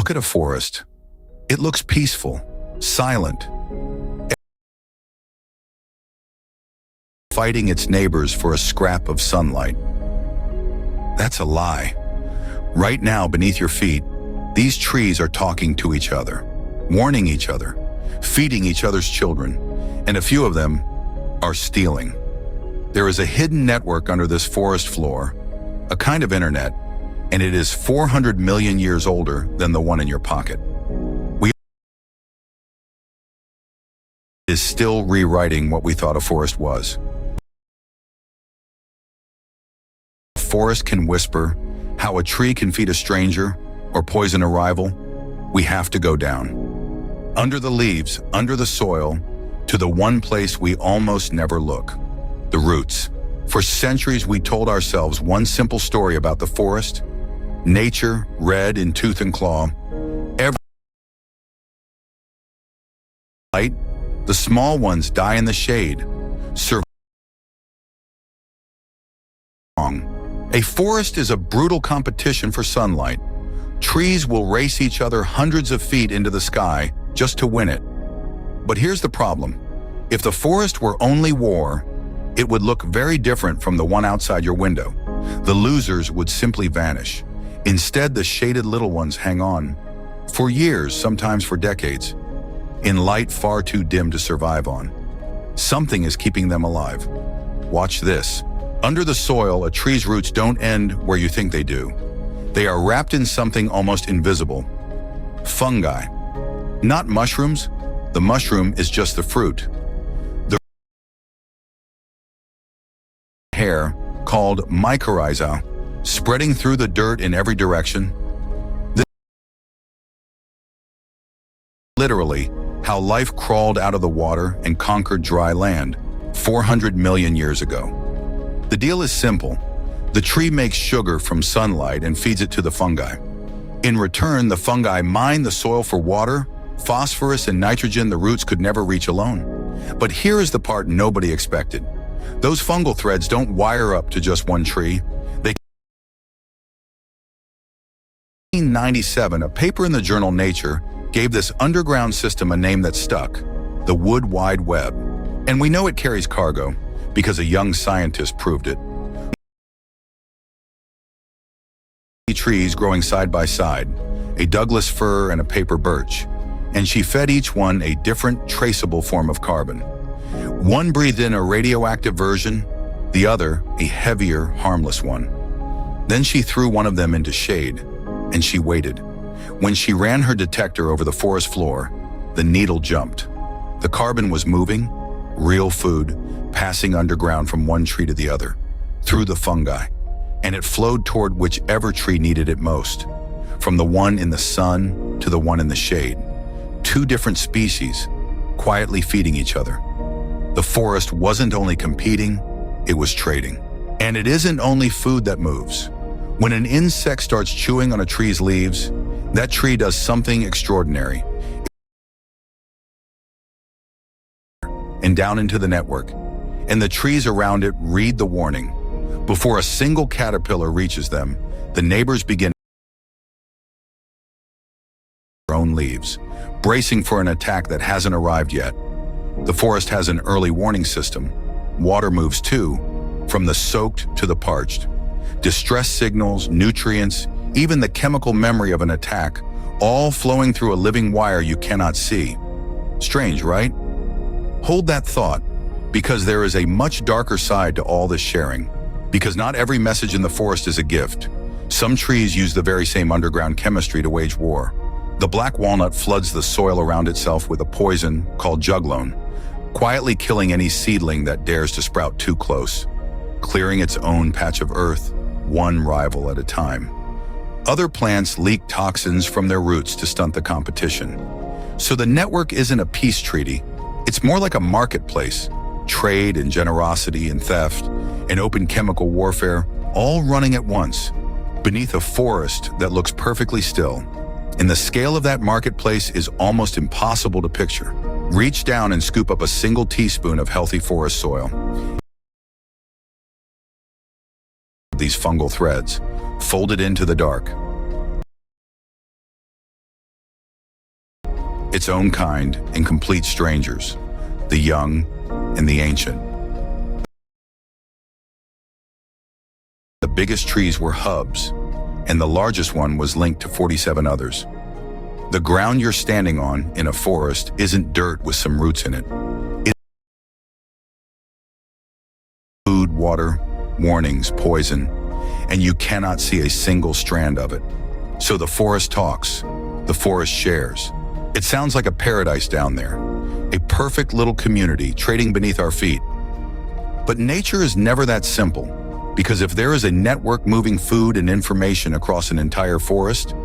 Look at a forest. It looks peaceful, silent, fighting its neighbors for a scrap of sunlight. That's a lie. Right now, beneath your feet, these trees are talking to each other, warning each other, feeding each other's children, and a few of them are stealing. There is a hidden network under this forest floor, a kind of internet, and it is 400 million years older than the one in your pocket. We is still rewriting what we thought a forest was. A forest can whisper how a tree can feed a stranger or poison a rival. We have to go down. Under the leaves, under the soil, to the one place we almost never look, the roots. For centuries, we told ourselves one simple story about the forest. Nature, red in tooth and claw. Every light, the small ones die in the shade. A forest is a brutal competition for sunlight. Trees will race each other hundreds of feet into the sky just to win it. But here's the problem. If the forest were only war, it would look very different from the one outside your window. The losers would simply vanish. Instead, the shaded little ones hang on. For years, sometimes for decades, in light far too dim to survive on. Something is keeping them alive. Watch this. Under the soil, a tree's roots don't end where you think they do. They are wrapped in something almost invisible. Fungi. Not mushrooms. The mushroom is just the fruit. The hair, called mycorrhizal, spreading through the dirt in every direction. This is literally how life crawled out of the water and conquered dry land 400 million years ago. The deal is simple. The tree makes sugar from sunlight and feeds it to the fungi. In return, the fungi mine the soil for water, phosphorus, and nitrogen the roots could never reach alone. But here is the part nobody expected. Those fungal threads don't wire up to just one tree. In 1997, a paper in the journal Nature gave this underground system a name that stuck, the Wood Wide Web. And we know it carries cargo, because a young scientist proved it. Trees growing side by side, a Douglas fir and a paper birch, and she fed each one a different traceable form of carbon. One breathed in a radioactive version, the other a heavier, harmless one. Then she threw one of them into shade, and she waited. When she ran her detector over the forest floor, the needle jumped. The carbon was moving, real food, passing underground from one tree to the other, through the fungi, and it flowed toward whichever tree needed it most, from the one in the sun to the one in the shade. Two different species, quietly feeding each other. The forest wasn't only competing, it was trading. And it isn't only food that moves. When an insect starts chewing on a tree's leaves, that tree does something extraordinary. And down into the network, and the trees around it read the warning. Before a single caterpillar reaches them, the neighbors begin their own leaves, bracing for an attack that hasn't arrived yet. The forest has an early warning system. Water moves too, from the soaked to the parched. Distress signals, nutrients, even the chemical memory of an attack, all flowing through a living wire you cannot see. Strange, right? Hold that thought, because there is a much darker side to all this sharing. Because not every message in the forest is a gift. Some trees use the very same underground chemistry to wage war. The black walnut floods the soil around itself with a poison called juglone, quietly killing any seedling that dares to sprout too close, clearing its own patch of earth, one rival at a time. Other plants leak toxins from their roots to stunt the competition. So the network isn't a peace treaty. It's more like a marketplace. Trade and generosity and theft and open chemical warfare, all running at once, beneath a forest that looks perfectly still. And the scale of that marketplace is almost impossible to picture. Reach down and scoop up a single teaspoon of healthy forest soil. These fungal threads, folded into the dark. its own kind and complete strangers, the young and the ancient. The biggest trees were hubs, and the largest one was linked to 47 others. The ground you're standing on in a forest isn't dirt with some roots in it. It's food, water, warnings, poison, and you cannot see a single strand of it. So the forest talks, the forest shares. It sounds like a paradise down there, a perfect little community trading beneath our feet. But nature is never that simple, because if there is a network moving food and information across an entire forest,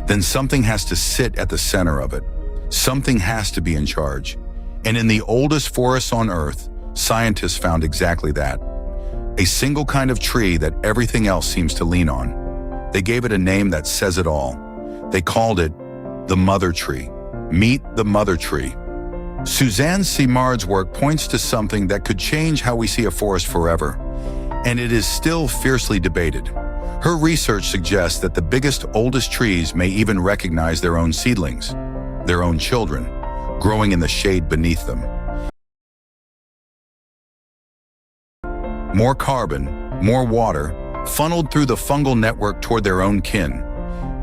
then something has to sit at the center of it. Something has to be in charge. And in the oldest forests on Earth, scientists found exactly that. A single kind of tree that everything else seems to lean on. They gave it a name that says it all. They called it the mother tree. Meet the mother tree. Suzanne Simard's work points to something that could change how we see a forest forever, and it is still fiercely debated. Her research suggests that the biggest, oldest trees may even recognize their own seedlings, their own children, growing in the shade beneath them. More carbon, more water, funneled through the fungal network toward their own kin,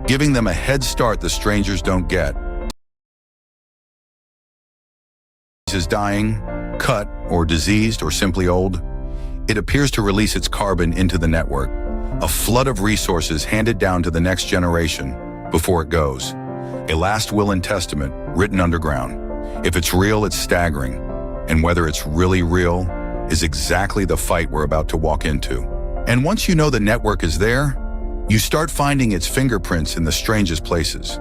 giving them a head start the strangers don't get. Is dying, cut, or diseased, or simply old, it appears to release its carbon into the network, a flood of resources handed down to the next generation before it goes. A last will and testament written underground. If it's real, it's staggering. And whether it's really real is exactly the fight we're about to walk into. And once you know the network is there, you start finding its fingerprints in the strangest places.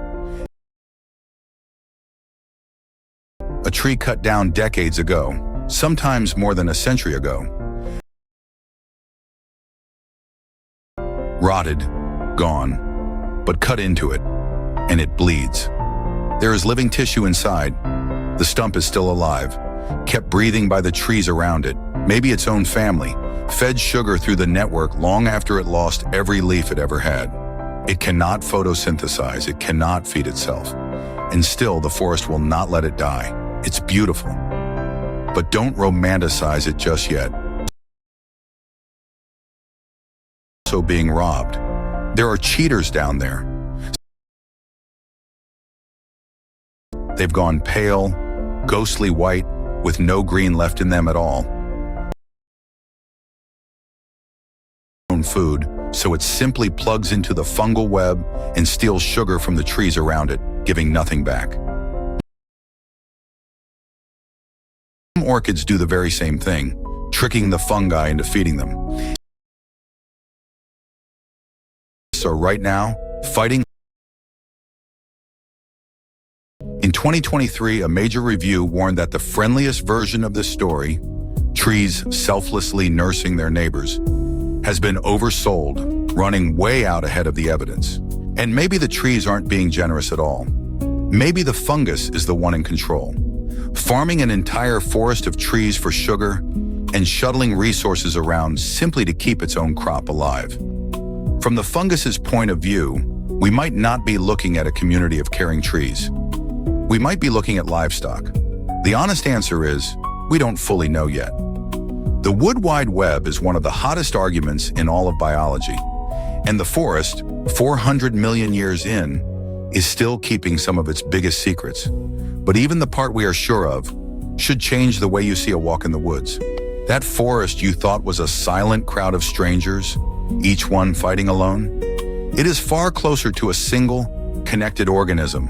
A tree cut down decades ago, sometimes more than a century ago. Rotted, gone, but cut into it, and it bleeds. There is living tissue inside. The stump is still alive, kept breathing by the trees around it, maybe its own family, fed sugar through the network long after it lost every leaf it ever had. It cannot photosynthesize, it cannot feed itself, and still the forest will not let it die. It's beautiful, but don't romanticize it just yet. Also being robbed. There are cheaters down there. They've gone pale, ghostly white, with no green left in them at all. Food, so it simply plugs into the fungal web and steals sugar from the trees around it, giving nothing back. Some orchids do the very same thing, tricking the fungi into feeding them. So right now, fighting. In 2023, a major review warned that the friendliest version of this story, trees selflessly nursing their neighbors, has been oversold, running way out ahead of the evidence. And maybe the trees aren't being generous at all. Maybe the fungus is the one in control, farming an entire forest of trees for sugar and shuttling resources around simply to keep its own crop alive. From the fungus's point of view, we might not be looking at a community of caring trees. We might be looking at livestock. The honest answer is, we don't fully know yet. The Wood Wide Web is one of the hottest arguments in all of biology, and the forest, 400 million years in, is still keeping some of its biggest secrets. But even the part we are sure of should change the way you see a walk in the woods. That forest you thought was a silent crowd of strangers, each one fighting alone, it is far closer to a single, connected organism,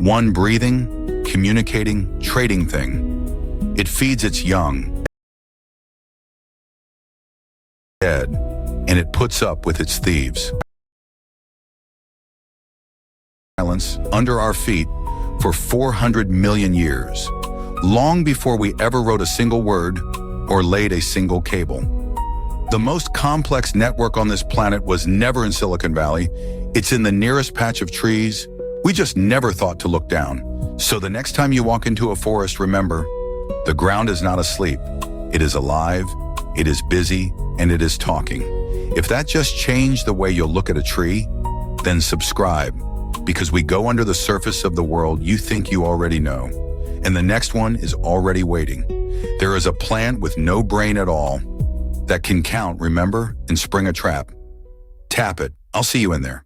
one breathing, communicating, trading thing. It feeds its young, dead, and it puts up with its thieves. Silence under our feet for 400 million years, long before we ever wrote a single word or laid a single cable. The most complex network on this planet was never in Silicon Valley. It's in the nearest patch of trees. We just never thought to look down. So the next time you walk into a forest, remember, the ground is not asleep. It is alive, it is busy, and it is talking. If that just changed the way you'll look at a tree, then subscribe, because we go under the surface of the world you think you already know, and the next one is already waiting. There is a plant with no brain at all that can count, remember, and spring a trap. Tap it. I'll see you in there.